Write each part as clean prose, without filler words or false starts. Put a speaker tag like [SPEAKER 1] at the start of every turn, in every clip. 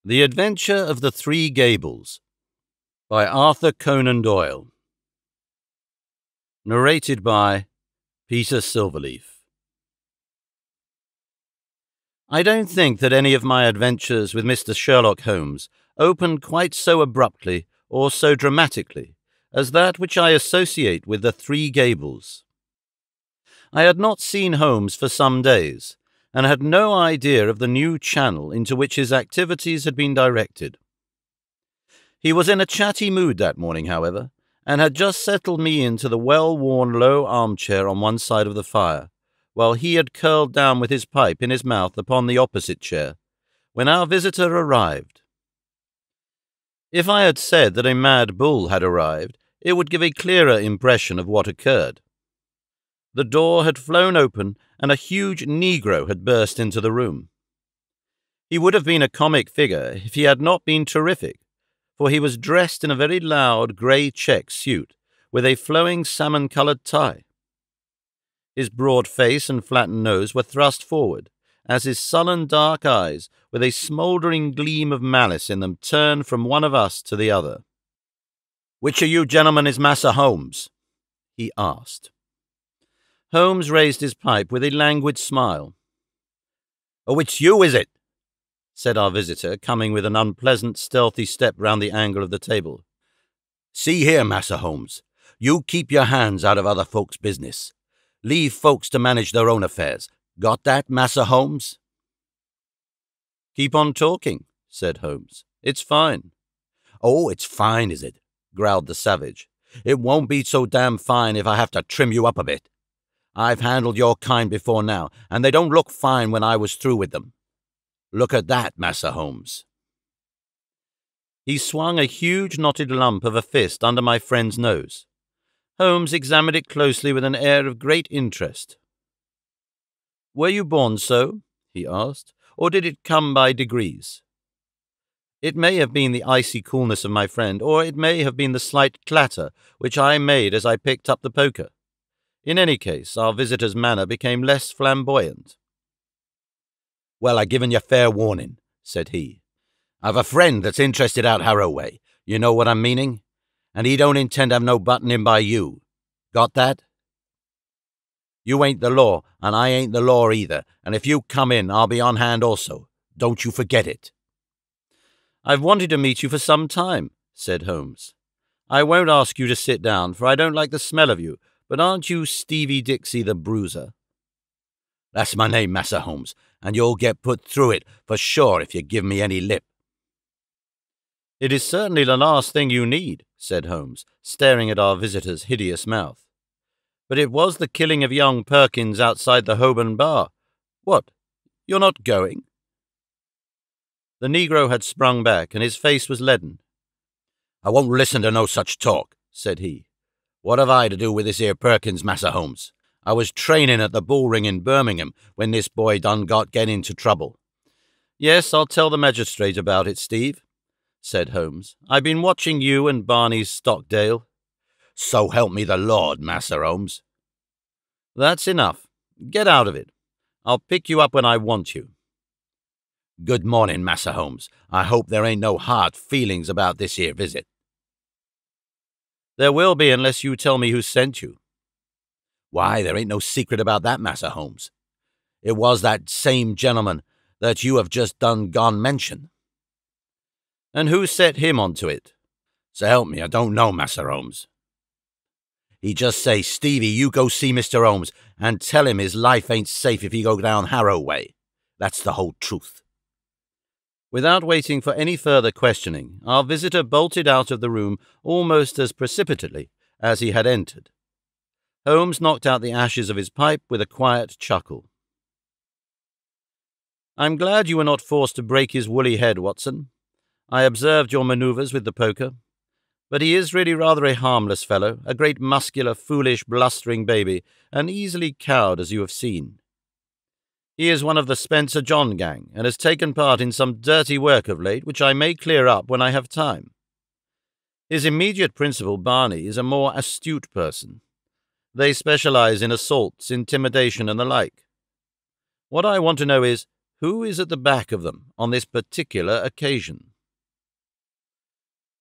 [SPEAKER 1] The Adventure of the Three Gables by Arthur Conan Doyle. Narrated by Peter Silverleaf. I don't think that any of my adventures with Mr. Sherlock Holmes opened quite so abruptly or so dramatically as that which I associate with the Three Gables. I had not seen Holmes for some days, and had no idea of the new channel into which his activities had been directed. He was in a chatty mood that morning, however, and had just settled me into the well-worn low armchair on one side of the fire, while he had curled down with his pipe in his mouth upon the opposite chair, when our visitor arrived. If I had said that a mad bull had arrived, it would give a clearer impression of what occurred. The door had flown open, and a huge Negro had burst into the room. He would have been a comic figure if he had not been terrific, for he was dressed in a very loud grey check suit with a flowing salmon-coloured tie. His broad face and flattened nose were thrust forward, as his sullen dark eyes, with a smouldering gleam of malice in them, turned from one of us to the other. "Which of you gentlemen is Massa Holmes?" he asked. Holmes raised his pipe with a languid smile. "Oh, it's you, is it?" said our visitor, coming with an unpleasant, stealthy step round the angle of the table. "See here, Massa Holmes, you keep your hands out of other folks' business. Leave folks to manage their own affairs. Got that, Massa Holmes?" "Keep on talking," said Holmes. "It's fine." "Oh, it's fine, is it?" growled the savage. "It won't be so damn fine if I have to trim you up a bit. I've handled your kind before now, and they don't look fine when I was through with them. Look at that, Massa Holmes." He swung a huge knotted lump of a fist under my friend's nose. Holmes examined it closely with an air of great interest. "Were you born so?" he asked, "or did it come by degrees?" It may have been the icy coolness of my friend, or it may have been the slight clatter which I made as I picked up the poker. In any case, our visitor's manner became less flamboyant. "Well, I've given you fair warning," said he. "I've a friend that's interested out Harrow way, you know what I'm meaning, and he don't intend to have no button in by you. Got that? You ain't the law, and I ain't the law either, and if you come in, I'll be on hand also. Don't you forget it." "I've wanted to meet you for some time," said Holmes. "I won't ask you to sit down, for I don't like the smell of you, but aren't you Stevie Dixie the Bruiser?" "That's my name, Massa Holmes, and you'll get put through it for sure if you give me any lip." "It is certainly the last thing you need," said Holmes, staring at our visitor's hideous mouth. "But it was the killing of young Perkins outside the Holborn bar. What, you're not going?" The Negro had sprung back, and his face was leaden. "I won't listen to no such talk," said he. "What have I to do with this here Perkins, Massa Holmes? I was training at the bull ring in Birmingham when this boy done get into trouble." "Yes, I'll tell the magistrate about it, Steve," said Holmes. "I've been watching you and Barney's Stockdale." "So help me the Lord, Massa Holmes." "That's enough. Get out of it. I'll pick you up when I want you." "Good morning, Massa Holmes. I hope there ain't no hard feelings about this here visit." "There will be unless you tell me who sent you." "Why, there ain't no secret about that, Massa Holmes. It was that same gentleman that you have just done gone mention." "And who set him onto it?" "So help me, I don't know, Massa Holmes. He just say, 'Stevie, you go see Mr. Holmes and tell him his life ain't safe if he go down Harrow way.' That's the whole truth." Without waiting for any further questioning, our visitor bolted out of the room almost as precipitately as he had entered. Holmes knocked out the ashes of his pipe with a quiet chuckle. "I'm glad you were not forced to break his woolly head, Watson. I observed your manoeuvres with the poker. But he is really rather a harmless fellow, a great muscular, foolish, blustering baby, and easily cowed, as you have seen. He is one of the Spencer John gang, and has taken part in some dirty work of late, which I may clear up when I have time. His immediate principal, Barney, is a more astute person. They specialize in assaults, intimidation, and the like. What I want to know is, Who is at the back of them on this particular occasion?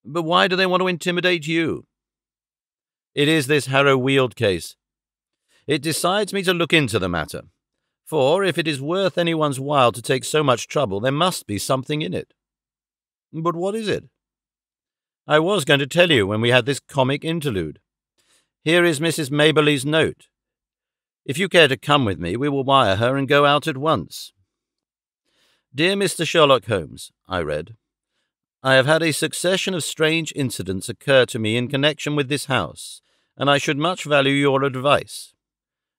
[SPEAKER 1] But why do they want to intimidate you? It is this Harrow Weald case. It decides me to look into the matter, for if it is worth anyone's while to take so much trouble, there must be something in it. But what is it? I was going to tell you when we had this comic interlude. Here is Mrs. Maberly's note. If you care to come with me, we will wire her and go out at once. Dear Mr. Sherlock Holmes, I read, I have had a succession of strange incidents occur to me in connection with this house, and I should much value your advice.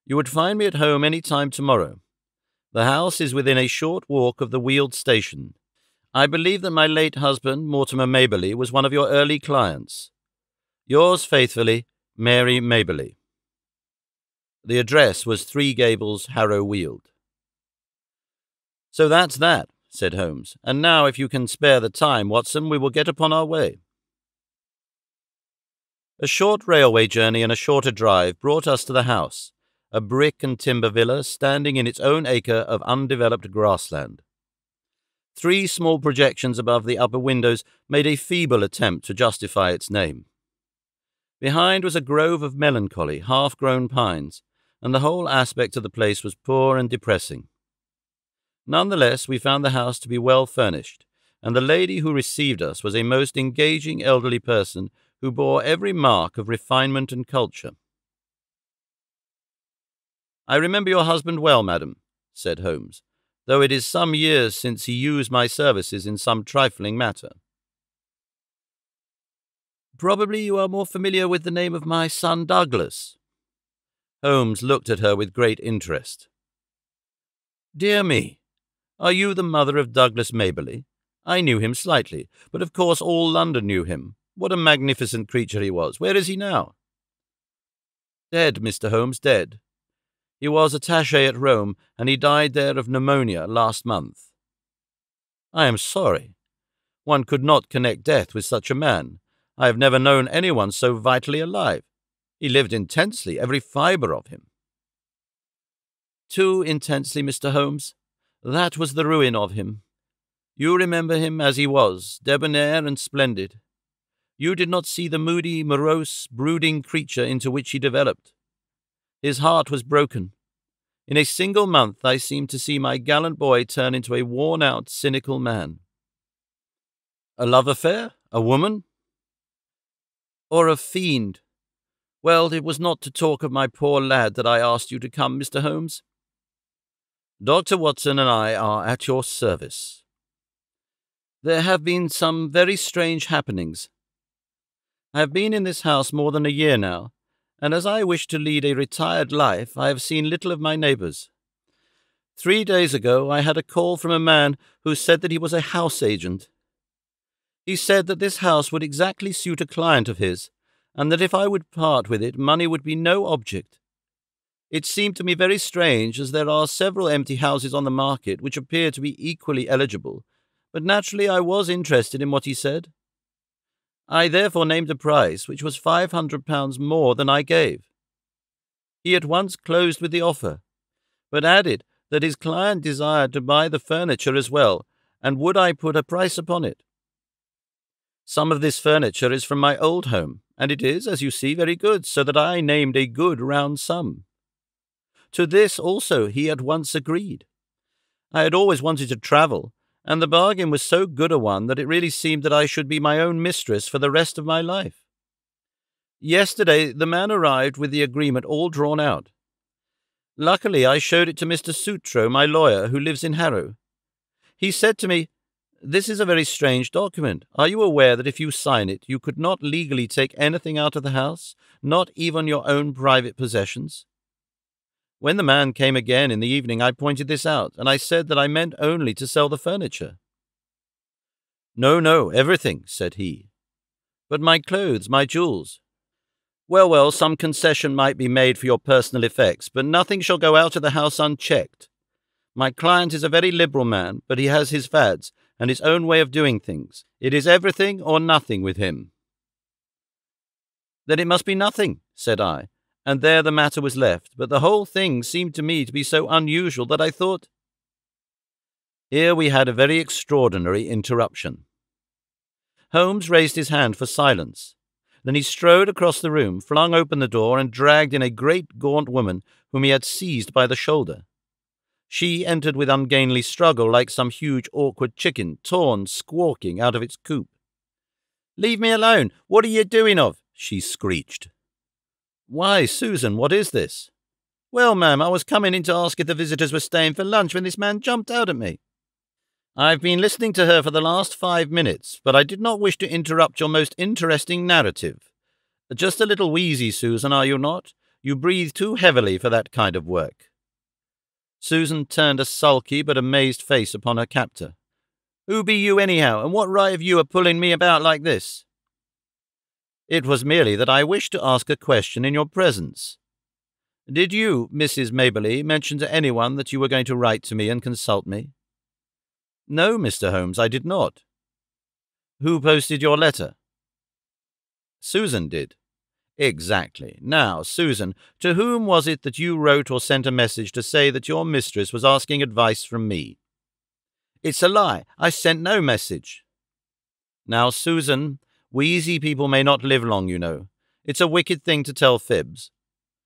[SPEAKER 1] You would find me at home any time tomorrow. The house is within a short walk of the Weald station. I believe that my late husband, Mortimer Maberly, was one of your early clients. Yours faithfully, Mary Maberly. The address was 3 Gables, Harrow Weald. So that's that, said Holmes. And now, if you can spare the time, Watson, we will get upon our way. A short railway journey and a shorter drive brought us to the house, a brick and timber villa standing in its own acre of undeveloped grassland. 3 small projections above the upper windows made a feeble attempt to justify its name. Behind was a grove of melancholy, half-grown pines, and the whole aspect of the place was poor and depressing. Nonetheless, we found the house to be well furnished, and the lady who received us was a most engaging elderly person who bore every mark of refinement and culture. I remember your husband well, madam, said Holmes, though it is some years since he used my services in some trifling matter. Probably you are more familiar with the name of my son Douglas. Holmes looked at her with great interest. Dear me, are you the mother of Douglas Maberly? I knew him slightly, but of course all London knew him. What a magnificent creature he was. Where is he now? Dead, Mr. Holmes, dead. He was attaché at Rome, and he died there of pneumonia last month. I am sorry. One could not connect death with such a man. I have never known anyone so vitally alive. He lived intensely, every fibre of him. Too intensely, Mr. Holmes. That was the ruin of him. You remember him as he was, debonair and splendid. You did not see the moody, morose, brooding creature into which he developed. His heart was broken. In a single month I seemed to see my gallant boy turn into a worn-out, cynical man. A love affair? A woman? Or a fiend? Well, it was not to talk of my poor lad that I asked you to come, Mr. Holmes. Dr. Watson and I are at your service. There have been some very strange happenings. I have been in this house more than a year now, and as I wish to lead a retired life, I have seen little of my neighbours. 3 days ago I had a call from a man who said that he was a house agent. He said that this house would exactly suit a client of his, and that if I would part with it, money would be no object. It seemed to me very strange, as there are several empty houses on the market which appear to be equally eligible, but naturally I was interested in what he said. I therefore named a price which was £500 more than I gave. He at once closed with the offer, but added that his client desired to buy the furniture as well, and would I put a price upon it. Some of this furniture is from my old home, and it is, as you see, very good, so that I named a good round sum. To this also he at once agreed. I had always wanted to travel, and the bargain was so good a one that it really seemed that I should be my own mistress for the rest of my life. Yesterday the man arrived with the agreement all drawn out. Luckily I showed it to Mr. Sutro, my lawyer, who lives in Harrow. He said to me, "This is a very strange document. Are you aware that if you sign it, you could not legally take anything out of the house, not even your own private possessions?" When the man came again in the evening, I pointed this out, and I said that I meant only to sell the furniture. "No, no, everything," said he. "But my clothes, my jewels." Well, some concession might be made for your personal effects, but nothing shall go out of the house unchecked. My client is a very liberal man, but he has his fads, and his own way of doing things. It is everything or nothing with him. Then it must be nothing, said I, and there the matter was left, but the whole thing seemed to me to be so unusual that I thought— Here we had a very extraordinary interruption. Holmes raised his hand for silence. Then he strode across the room, flung open the door, and dragged in a great gaunt woman whom he had seized by the shoulder. She entered with ungainly struggle like some huge awkward chicken, torn, squawking out of its coop. "Leave me alone! What are you doing of?" she screeched. "Why, Susan, what is this?" "Well, ma'am, I was coming in to ask if the visitors were staying for lunch when this man jumped out at me. I've been listening to her for the last 5 minutes, but I did not wish to interrupt your most interesting narrative. Just a little wheezy, Susan, are you not? You breathe too heavily for that kind of work." Susan turned a sulky but amazed face upon her captor. "Who be you anyhow, and what right have you of pulling me about like this?" "It was merely that I wished to ask a question in your presence. Did you, Mrs. Maberly, mention to anyone that you were going to write to me and consult me?" "No, Mr. Holmes, I did not." "Who posted your letter?" "Susan did." "Exactly. Now, Susan, to whom was it that you wrote or sent a message to say that your mistress was asking advice from me?" "It's a lie. I sent no message." "Now, Susan, wheezy people may not live long, you know. It's a wicked thing to tell fibs.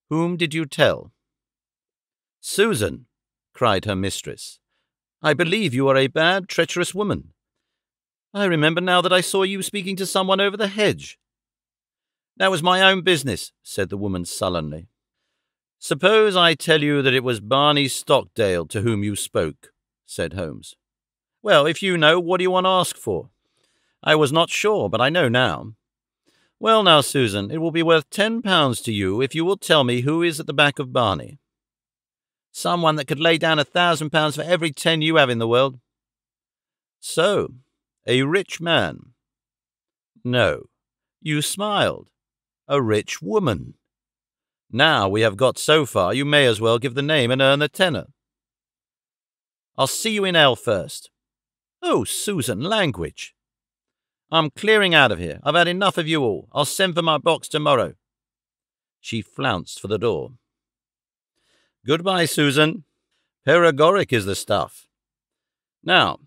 [SPEAKER 1] Whom did you tell?" "Susan," cried her mistress, "I believe you are a bad, treacherous woman. I remember now that I saw you speaking to someone over the hedge." "That was my own business," said the woman sullenly. "Suppose I tell you that it was Barney Stockdale to whom you spoke," said Holmes. "Well, if you know, what do you want to ask for?" "I was not sure, but I know now." "Well, now, Susan, it will be worth £10 to you if you will tell me who is at the back of Barney." "Someone that could lay down £1,000 for every 10 you have in the world." "So, a rich man?" "No. You smiled. A rich woman. Now we have got so far, you may as well give the name and earn a tenner." "I'll see you in hell first." "Oh, Susan, language." "I'm clearing out of here. I've had enough of you all. I'll send for my box tomorrow." She flounced for the door. "Goodbye, Susan. Paregoric is the stuff. Now,"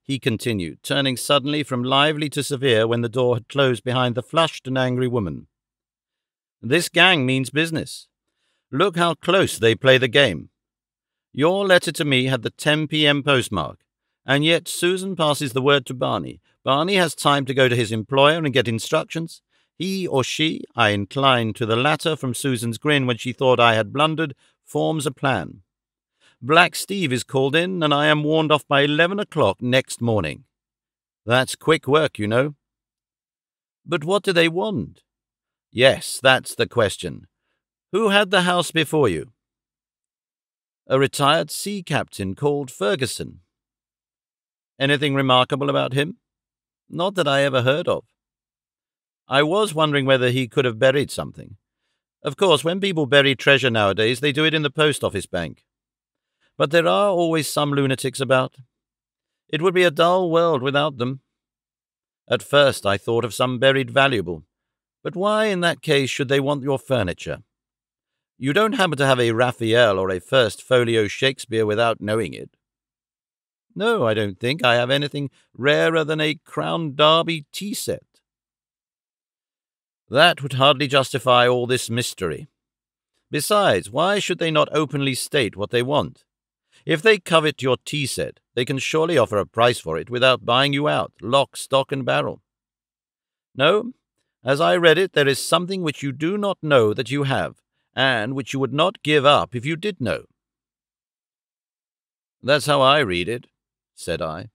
[SPEAKER 1] he continued, turning suddenly from lively to severe when the door had closed behind the flushed and angry woman, "this gang means business. Look how close they play the game. Your letter to me had the 10 p.m. postmark, and yet Susan passes the word to Barney. Barney has time to go to his employer and get instructions. He or she, I incline to the latter from Susan's grin when she thought I had blundered, forms a plan. Black Steve is called in, and I am warned off by 11 o'clock next morning. That's quick work, you know." "But what do they want?" "Yes, that's the question. Who had the house before you?" "A retired sea captain called Ferguson." "Anything remarkable about him?" "Not that I ever heard of." "I was wondering whether he could have buried something. Of course, when people bury treasure nowadays, they do it in the post office bank. But there are always some lunatics about. It would be a dull world without them. At first I thought of some buried valuable. But why, in that case, should they want your furniture? You don't happen to have a Raphael or a First Folio Shakespeare without knowing it?" "No, I don't think I have anything rarer than a Crown Derby tea set." "That would hardly justify all this mystery. Besides, why should they not openly state what they want? If they covet your tea set, they can surely offer a price for it without buying you out, lock, stock, and barrel. No, as I read it, there is something which you do not know that you have, and which you would not give up if you did know." "That's how I read it," said I.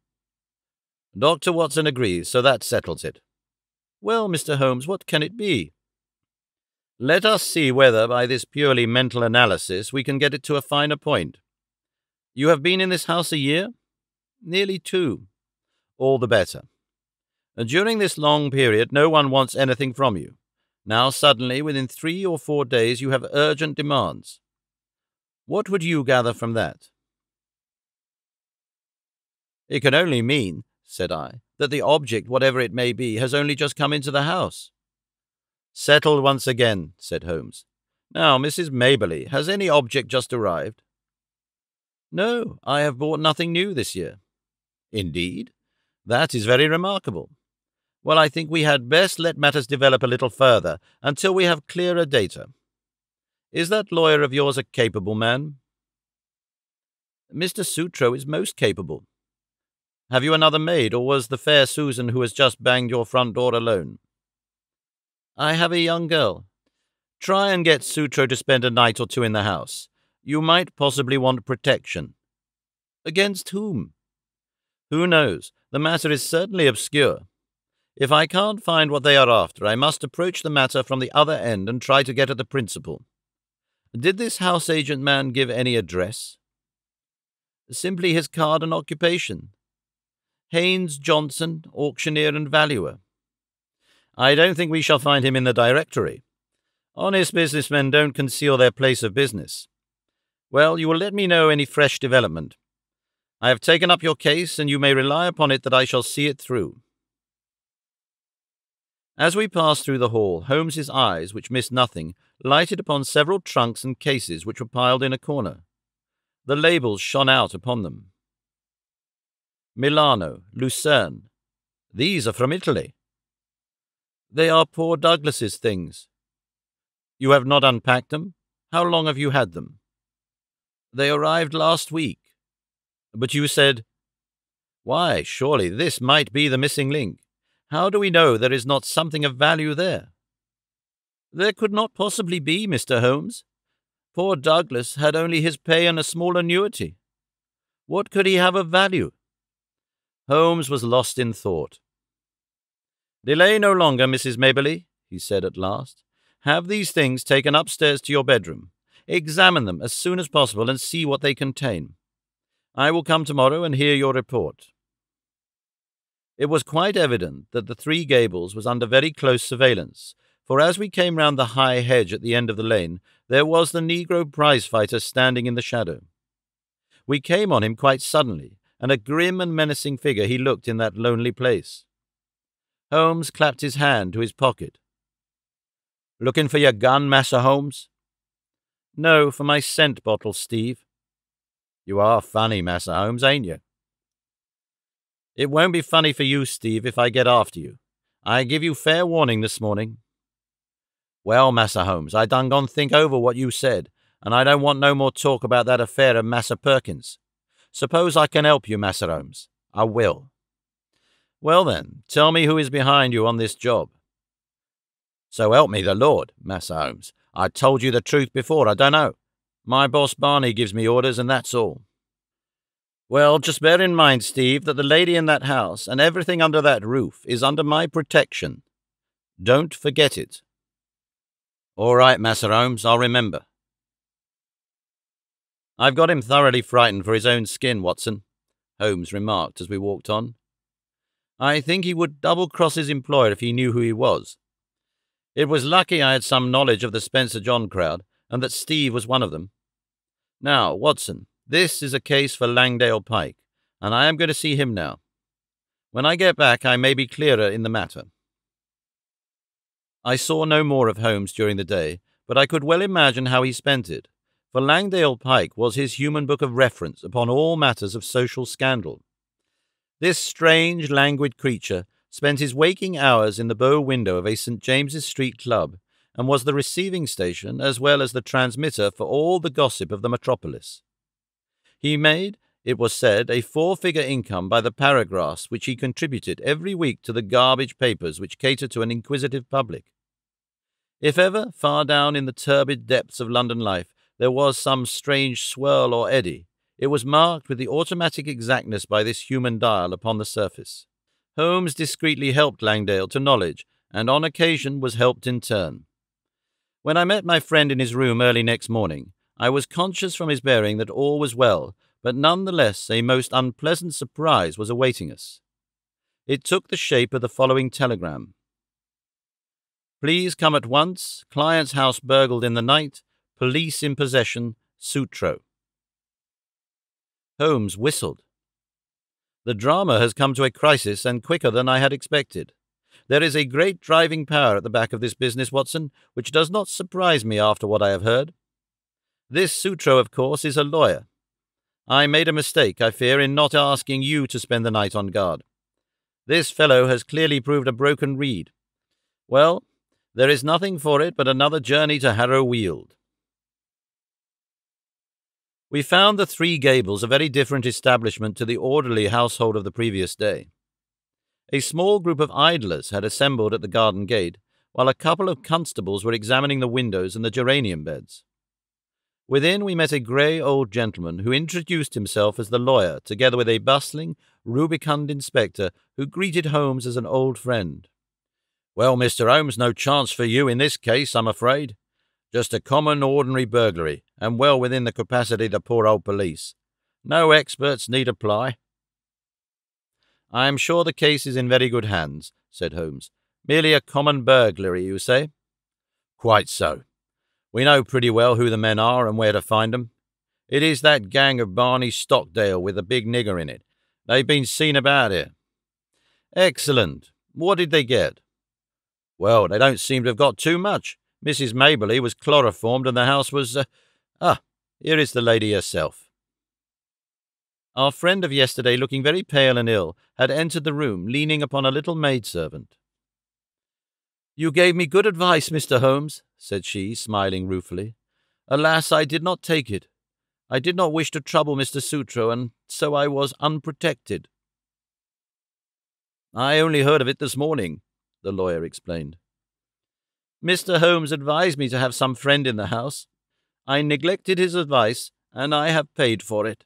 [SPEAKER 1] "Dr. Watson agrees, so that settles it." "Well, Mr. Holmes, what can it be?" "Let us see whether, by this purely mental analysis, we can get it to a finer point. You have been in this house a year?" "Nearly 2. "All the better. During this long period, no one wants anything from you. Now suddenly, within 3 or 4 days, you have urgent demands. What would you gather from that?" "It can only mean," said I, "that the object, whatever it may be, has only just come into the house." "Settled once again," said Holmes. "Now, Mrs. Maberly, has any object just arrived?" "No, I have bought nothing new this year." Indeed? That is very remarkable. Well, I think we had best let matters develop a little further until we have clearer data. Is that lawyer of yours a capable man? Mr. Sutro is most capable. Have you another maid, or was the fair Susan who has just banged your front door alone? I have a young girl. Try and get Sutro to spend a night or two in the house. You might possibly want protection. Against whom? Who knows? The matter is certainly obscure. If I can't find what they are after, I must approach the matter from the other end and try to get at the principal. Did this house agent man give any address? Simply his card and occupation. Haynes Johnson, auctioneer and valuer. I don't think we shall find him in the directory. Honest businessmen don't conceal their place of business. Well, you will let me know any fresh development. I have taken up your case, and you may rely upon it that I shall see it through. As we passed through the hall, Holmes's eyes, which missed nothing, lighted upon several trunks and cases which were piled in a corner. The labels shone out upon them. Milano, Lucerne. These are from Italy. They are poor Douglas's things. You have not unpacked them? How long have you had them? They arrived last week. But you said... Why, surely this might be the missing link. How do we know there is not something of value there? There could not possibly be, Mr. Holmes. Poor Douglas had only his pay and a small annuity. What could he have of value? Holmes was lost in thought. Delay no longer, Mrs. Maberly, he said at last. Have these things taken upstairs to your bedroom. Examine them as soon as possible and see what they contain. I will come tomorrow and hear your report. It was quite evident that the Three Gables was under very close surveillance, for as we came round the high hedge at the end of the lane, there was the Negro prize-fighter standing in the shadow. We came on him quite suddenly, and a grim and menacing figure he looked in that lonely place. Holmes clapped his hand to his pocket. Looking for your gun, Massa Holmes? No, for my scent bottle, Steve. You are funny, Massa Holmes, ain't you? It won't be funny for you, Steve, if I get after you. I give you fair warning this morning. Well, Massa Holmes, I done gone think over what you said, and I don't want no more talk about that affair of Massa Perkins. Suppose I can help you, Massa Holmes. I will. Well then, tell me who is behind you on this job. So help me the Lord, Massa Holmes. I told you the truth before, I don't know. My boss Barney gives me orders, and that's all. Well, just bear in mind, Steve, that the lady in that house and everything under that roof is under my protection. Don't forget it. All right, Massa Holmes, I'll remember. I've got him thoroughly frightened for his own skin, Watson, Holmes remarked as we walked on. I think he would double-cross his employer if he knew who he was. It was lucky I had some knowledge of the Spencer John crowd, and that Steve was one of them. Now, Watson, this is a case for Langdale Pike, and I am going to see him now. When I get back, I may be clearer in the matter. I saw no more of Holmes during the day, but I could well imagine how he spent it, for Langdale Pike was his human book of reference upon all matters of social scandal. This strange, languid creature spent his waking hours in the bow window of a St. James's Street club, and was the receiving station as well as the transmitter for all the gossip of the metropolis. He made, it was said, a 4-figure income by the paragraphs which he contributed every week to the garbage papers which cater to an inquisitive public. If ever, far down in the turbid depths of London life, there was some strange swirl or eddy, it was marked with the automatic exactness by this human dial upon the surface. Holmes discreetly helped Langdale to knowledge, and on occasion was helped in turn. When I met my friend in his room early next morning, I was conscious from his bearing that all was well, but none the less a most unpleasant surprise was awaiting us. It took the shape of the following telegram. Please come at once. Client's house burgled in the night. Police in possession. Sutro. Holmes whistled. The drama has come to a crisis, and quicker than I had expected. There is a great driving power at the back of this business, Watson, which does not surprise me after what I have heard. This Sutro, of course, is a lawyer. I made a mistake, I fear, in not asking you to spend the night on guard. This fellow has clearly proved a broken reed. Well, there is nothing for it but another journey to Harrow Weald. We found the Three Gables a very different establishment to the orderly household of the previous day. A small group of idlers had assembled at the garden gate, while a couple of constables were examining the windows and the geranium beds. Within we met a grey old gentleman who introduced himself as the lawyer, together with a bustling, rubicund inspector who greeted Holmes as an old friend. "Well, Mr. Holmes, no chance for you in this case, I'm afraid. Just a common, ordinary burglary, and well within the capacity of the poor old police. No experts need apply." "I am sure the case is in very good hands," said Holmes. "Merely a common burglary, you say?" "Quite so. We know pretty well who the men are and where to find them. It is that gang of Barney Stockdale with the big nigger in it. They've been seen about here." "Excellent. What did they get?" "Well, they don't seem to have got too much. Mrs. Maberly was chloroformed and the house was... here is the lady herself." Our friend of yesterday, looking very pale and ill, had entered the room, leaning upon a little maidservant. "You gave me good advice, Mr. Holmes," said she, smiling ruefully. "Alas, I did not take it. I did not wish to trouble Mr. Sutro, and so I was unprotected." "I only heard of it this morning," the lawyer explained. "Mr. Holmes advised me to have some friend in the house. I neglected his advice, and I have paid for it."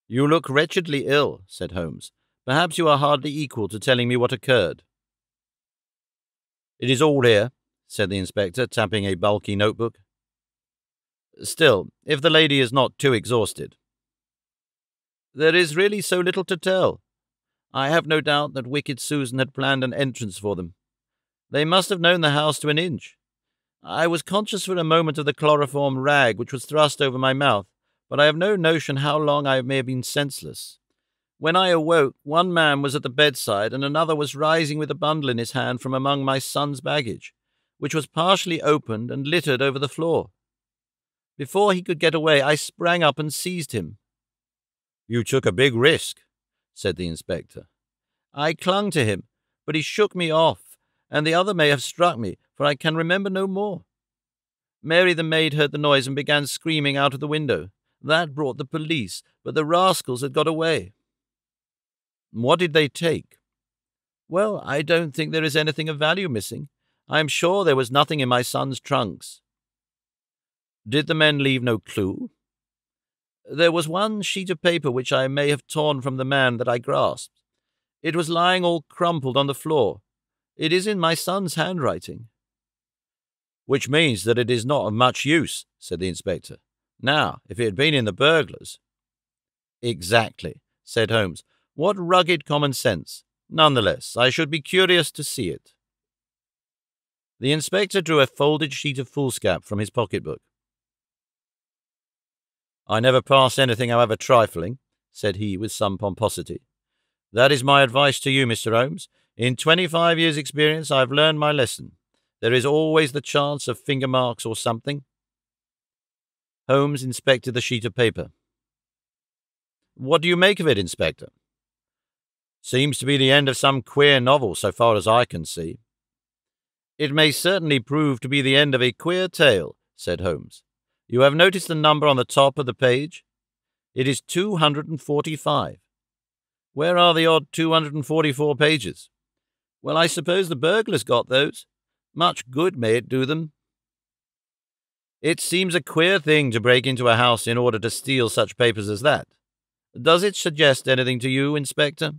[SPEAKER 1] "You look wretchedly ill," said Holmes. "Perhaps you are hardly equal to telling me what occurred." "It is all here," said the inspector, tapping a bulky notebook. "Still, if the lady is not too exhausted." "There is really so little to tell. I have no doubt that wicked Susan had planned an entrance for them. They must have known the house to an inch. I was conscious for a moment of the chloroform rag which was thrust over my mouth, but I have no notion how long I may have been senseless. When I awoke, one man was at the bedside and another was rising with a bundle in his hand from among my son's baggage, which was partially opened and littered over the floor. Before he could get away, I sprang up and seized him." "You took a big risk," said the inspector. "I clung to him, but he shook me off, and the other may have struck me, for I can remember no more. Mary the maid heard the noise and began screaming out of the window. That brought the police, but the rascals had got away." "What did they take?" "Well, I don't think there is anything of value missing. I am sure there was nothing in my son's trunks." "Did the men leave no clue?" "There was one sheet of paper which I may have torn from the man that I grasped. It was lying all crumpled on the floor. It is in my son's handwriting." "Which means that it is not of much use," said the inspector. "Now, if it had been in the burglar's—" "Exactly," said Holmes. "What rugged common sense! Nonetheless, I should be curious to see it." The inspector drew a folded sheet of foolscap from his pocketbook. "I never pass anything, however trifling," said he with some pomposity. "That is my advice to you, Mr. Holmes. In 25 years' experience I have learned my lesson. There is always the chance of finger marks or something." Holmes inspected the sheet of paper. "What do you make of it, Inspector?" "Seems to be the end of some queer novel, so far as I can see." "It may certainly prove to be the end of a queer tale," said Holmes. "You have noticed the number on the top of the page? It is 245. Where are the odd 244 pages? Well, I suppose the burglars got those. Much good may it do them." "It seems a queer thing to break into a house in order to steal such papers as that. Does it suggest anything to you, Inspector?"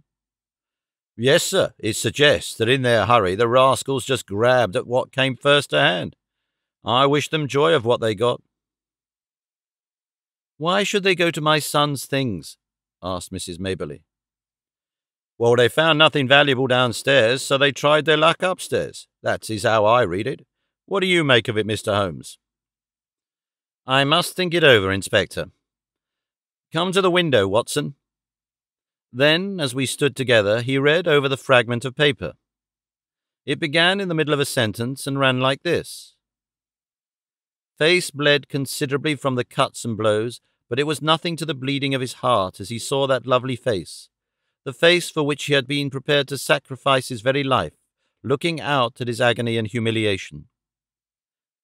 [SPEAKER 1] "Yes, sir, it suggests that in their hurry the rascals just grabbed at what came first to hand. I wish them joy of what they got." "Why should they go to my son's things?" asked Mrs. Maberly. "Well, they found nothing valuable downstairs, so they tried their luck upstairs. That is how I read it. What do you make of it, Mr. Holmes?" "I must think it over, Inspector. Come to the window, Watson." Then, as we stood together, he read over the fragment of paper. It began in the middle of a sentence and ran like this: "Face bled considerably from the cuts and blows, but it was nothing to the bleeding of his heart as he saw that lovely face, the face for which he had been prepared to sacrifice his very life, looking out at his agony and humiliation.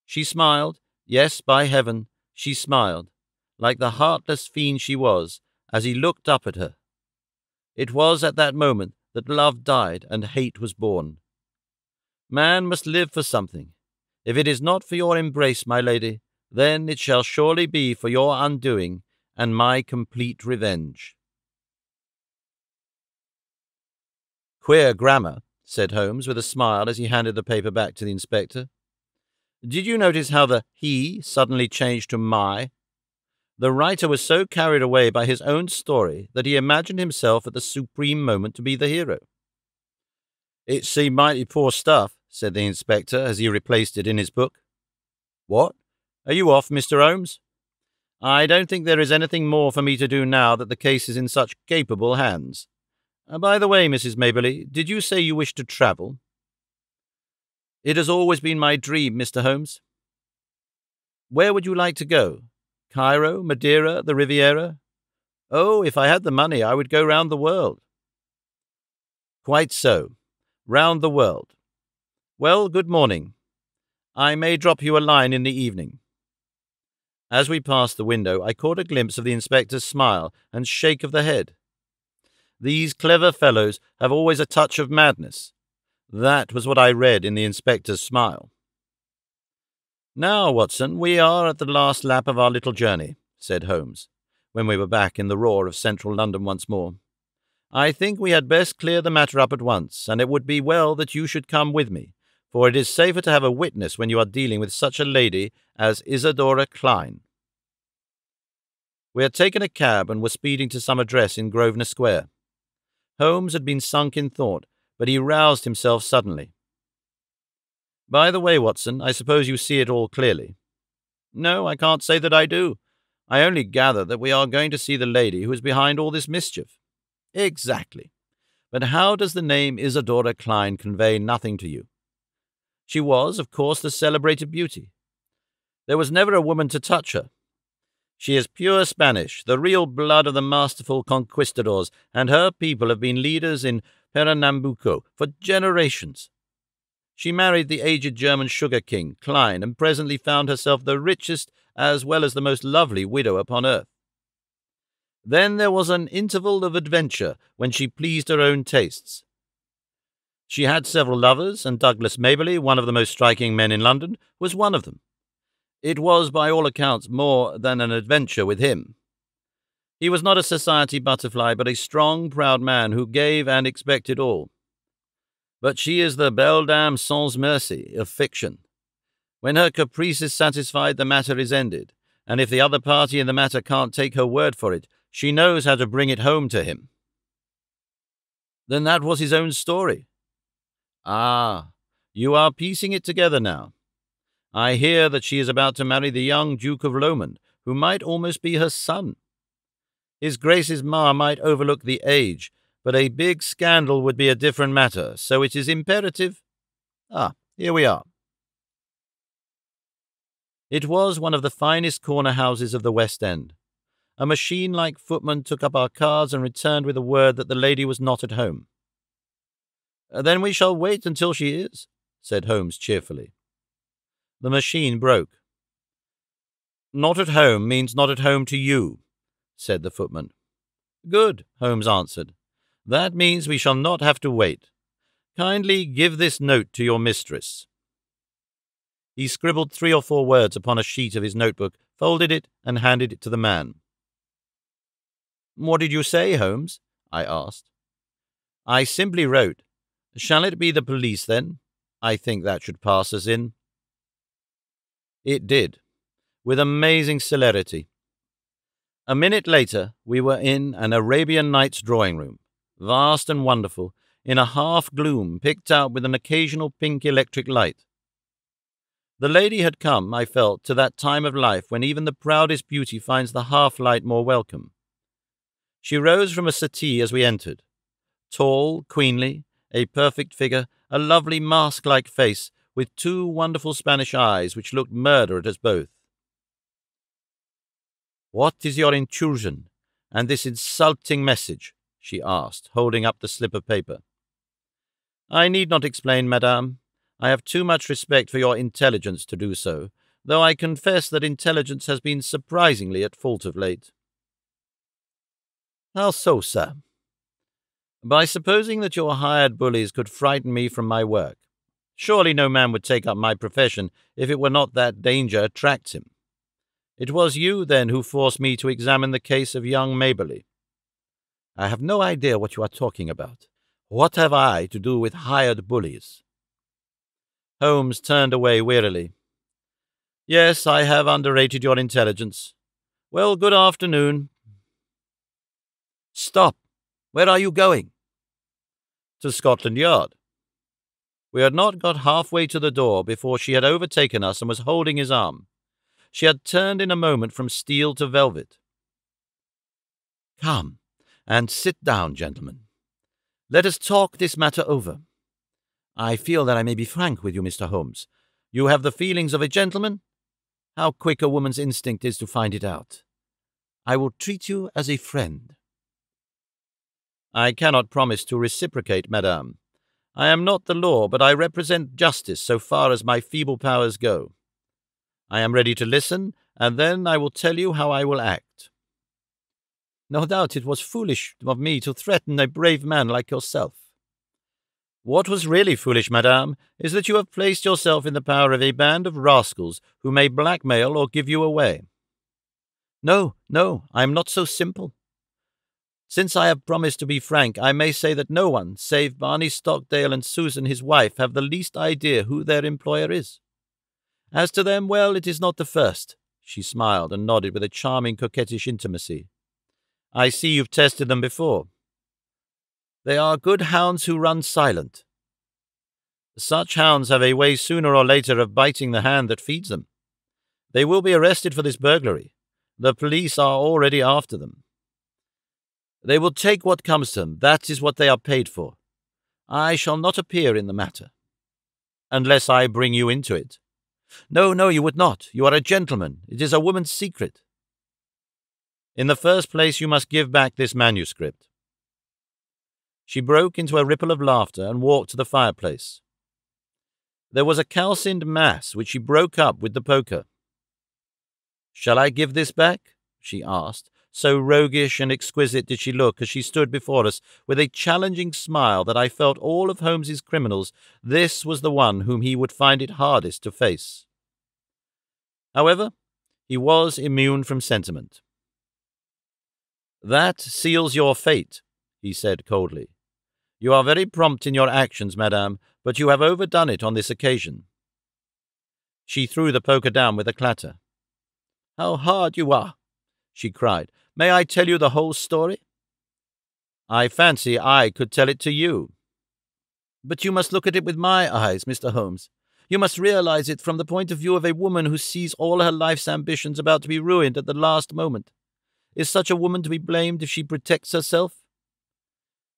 [SPEAKER 1] She smiled, yes, by heaven, she smiled, like the heartless fiend she was, as he looked up at her. It was at that moment that love died and hate was born. Man must live for something. If it is not for your embrace, my lady, then it shall surely be for your undoing and my complete revenge. Queer grammar, said Holmes with a smile as he handed the paper back to the inspector. Did you notice how the he suddenly changed to my? The writer was so carried away by his own story that he imagined himself at the supreme moment to be the hero. It seemed mighty poor stuff, said the inspector as he replaced it in his book. What? Are you off, Mr. Holmes? I don't think there is anything more for me to do now that the case is in such capable hands. By the way, Mrs. Maberly, did you say you wished to travel? It has always been my dream, Mr. Holmes. Where would you like to go? Cairo, Madeira, the Riviera? Oh, if I had the money, I would go round the world. Quite so. Round the world. Well, good morning. I may drop you a line in the evening. As we passed the window, I caught a glimpse of the inspector's smile and shake of the head. These clever fellows have always a touch of madness. That was what I read in the inspector's smile. Now, Watson, we are at the last lap of our little journey, said Holmes, when we were back in the roar of central London once more. I think we had best clear the matter up at once, and it would be well that you should come with me, for it is safer to have a witness when you are dealing with such a lady as Isadora Klein. We had taken a cab and were speeding to some address in Grosvenor Square. Holmes had been sunk in thought, but he roused himself suddenly. By the way, Watson, I suppose you see it all clearly. No, I can't say that I do. I only gather that we are going to see the lady who is behind all this mischief. Exactly. But how does the name Isadora Klein convey nothing to you? She was, of course, the celebrated beauty. There was never a woman to touch her. She is pure Spanish, the real blood of the masterful conquistadors, and her people have been leaders in Pernambuco for generations. She married the aged German sugar king, Klein, and presently found herself the richest as well as the most lovely widow upon earth. Then there was an interval of adventure when she pleased her own tastes. She had several lovers, and Douglas Maberly, one of the most striking men in London, was one of them. It was, by all accounts, more than an adventure with him. He was not a society butterfly, but a strong, proud man who gave and expected all. But she is the belle dame sans mercy of fiction. When her caprice is satisfied, the matter is ended, and if the other party in the matter can't take her word for it, she knows how to bring it home to him. Then that was his own story. Ah, you are piecing it together now. I hear that she is about to marry the young Duke of Lomond, who might almost be her son. His Grace's ma might overlook the age, but a big scandal would be a different matter, so it is imperative. Here we are. It was one of the finest corner houses of the West End. A machine-like footman took up our cards and returned with a word that the lady was not at home. Then we shall wait until she is, said Holmes cheerfully. The machine broke. Not at home means not at home to you, said the footman. Good, Holmes answered. That means we shall not have to wait. Kindly give this note to your mistress. He scribbled 3 or 4 words upon a sheet of his notebook, folded it, and handed it to the man. What did you say, Holmes? I asked. I simply wrote, Shall it be the police, then? I think that should pass us in. It did, with amazing celerity. A minute later, we were in an Arabian Nights drawing-room, vast and wonderful, in a half-gloom picked out with an occasional pink electric light. The lady had come, I felt, to that time of life when even the proudest beauty finds the half-light more welcome. She rose from a settee as we entered. Tall, queenly, a perfect figure, a lovely mask-like face, with 2 wonderful Spanish eyes which looked murder at us both. "What is your intrusion, and this insulting message?" she asked, holding up the slip of paper. "I need not explain, madame. I have too much respect for your intelligence to do so, though I confess that intelligence has been surprisingly at fault of late." "How so, sir?" "By supposing that your hired bullies could frighten me from my work. Surely no man would take up my profession if it were not that danger attracts him. It was you, then, who forced me to examine the case of young Maberly." "I have no idea what you are talking about. What have I to do with hired bullies?" Holmes turned away wearily. "Yes, I have underrated your intelligence. Well, good afternoon." "Stop! Where are you going?" "To Scotland Yard." We had not got halfway to the door before she had overtaken us and was holding his arm. She had turned in a moment from steel to velvet. "Come, and sit down, gentlemen. Let us talk this matter over. I feel that I may be frank with you, Mr. Holmes. You have the feelings of a gentleman. How quick a woman's instinct is to find it out. I will treat you as a friend." "I cannot promise to reciprocate, madame. I am not the law, but I represent justice so far as my feeble powers go. I am ready to listen, and then I will tell you how I will act." "No doubt it was foolish of me to threaten a brave man like yourself." "What was really foolish, madame, is that you have placed yourself in the power of a band of rascals who may blackmail or give you away." No, I am not so simple. Since I have promised to be frank, I may say that no one, save Barney Stockdale and Susan, his wife, have the least idea who their employer is. As to them, well, it is not the first." She smiled and nodded with a charming coquettish intimacy. "I see you've tested them before. They are good hounds who run silent. Such hounds have a way sooner or later of biting the hand that feeds them. They will be arrested for this burglary. The police are already after them. They will take what comes to them. That is what they are paid for. I shall not appear in the matter." "Unless I bring you into it." No, you would not. You are a gentleman. It is a woman's secret." "In the first place, you must give back this manuscript." She broke into a ripple of laughter and walked to the fireplace. There was a calcined mass which she broke up with the poker. "Shall I give this back?" she asked. So roguish and exquisite did she look as she stood before us with a challenging smile that I felt all of Holmes's criminals, this was the one whom he would find it hardest to face. However, he was immune from sentiment. "That seals your fate," he said coldly. "You are very prompt in your actions, madame, but you have overdone it on this occasion." She threw the poker down with a clatter. "How hard you are!" she cried. "May I tell you the whole story?" "I fancy I could tell it to you." "But you must look at it with my eyes, Mr. Holmes. You must realize it from the point of view of a woman who sees all her life's ambitions about to be ruined at the last moment. Is such a woman to be blamed if she protects herself?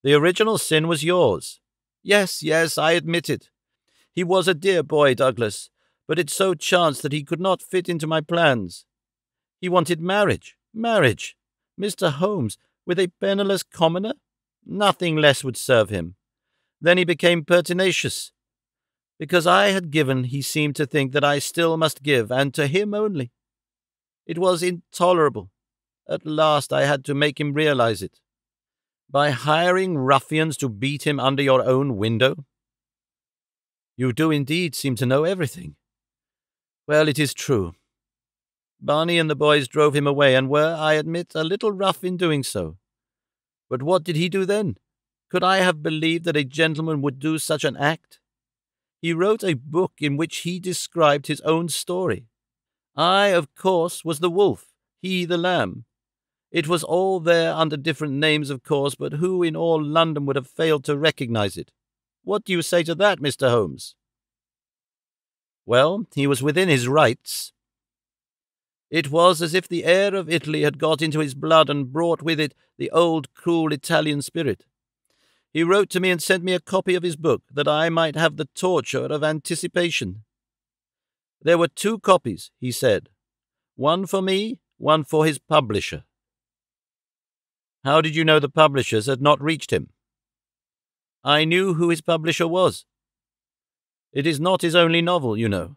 [SPEAKER 1] The original sin was yours. Yes, I admit it. He was a dear boy, Douglas, but it so chanced that he could not fit into my plans. He wanted marriage. Mr. Holmes, with a penniless commoner? Nothing less would serve him. Then he became pertinacious. Because I had given, he seemed to think that I still must give, and to him only. It was intolerable. At last I had to make him realize it. By hiring ruffians to beat him under your own window. You do indeed seem to know everything. Well, it is true. Barney and the boys drove him away and were, I admit, a little rough in doing so. But what did he do then? Could I have believed that a gentleman would do such an act? He wrote a book in which he described his own story. I, of course, was the wolf, he the lamb. It was all there under different names, of course, but who in all London would have failed to recognize it? What do you say to that, Mr. Holmes? Well, he was within his rights. It was as if the air of Italy had got into his blood and brought with it the old cruel Italian spirit. He wrote to me and sent me a copy of his book, that I might have the torture of anticipation. There were 2 copies, he said. One for me, one for his publisher." "How did you know the publishers had not reached him?" "I knew who his publisher was. It is not his only novel, you know.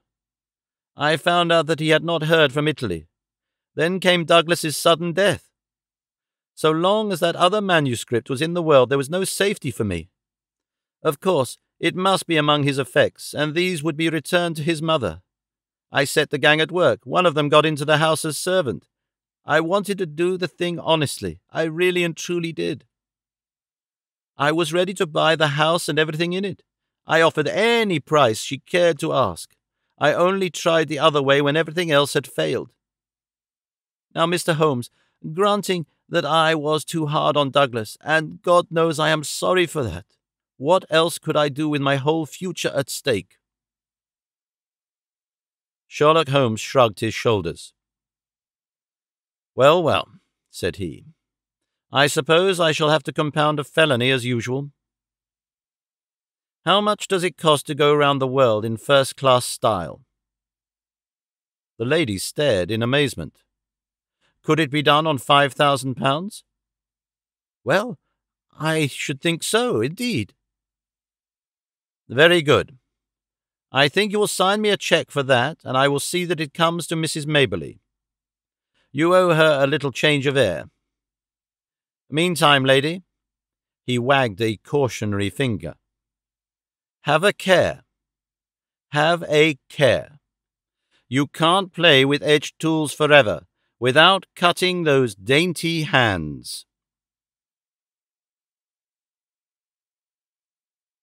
[SPEAKER 1] I found out that he had not heard from Italy. Then came Douglas's sudden death. So long as that other manuscript was in the world, there was no safety for me. Of course, it must be among his effects, and these would be returned to his mother. I set the gang at work. One of them got into the house as servant. I wanted to do the thing honestly. I really and truly did. I was ready to buy the house and everything in it. I offered any price she cared to ask. I only tried the other way when everything else had failed. Now, Mr. Holmes, granting that I was too hard on Douglas, and God knows I am sorry for that, what else could I do with my whole future at stake?" Sherlock Holmes shrugged his shoulders. "Well, well," said he, "I suppose I shall have to compound a felony as usual. How much does it cost to go round the world in first-class style?" The lady stared in amazement. "Could it be done on £5,000? "Well, I should think so, indeed." "Very good. I think you will sign me a cheque for that, and I will see that it comes to Mrs. Maberley. You owe her a little change of air. Meantime, lady," he wagged a cautionary finger, "have a care. Have a care. You can't play with edged tools forever without cutting those dainty hands."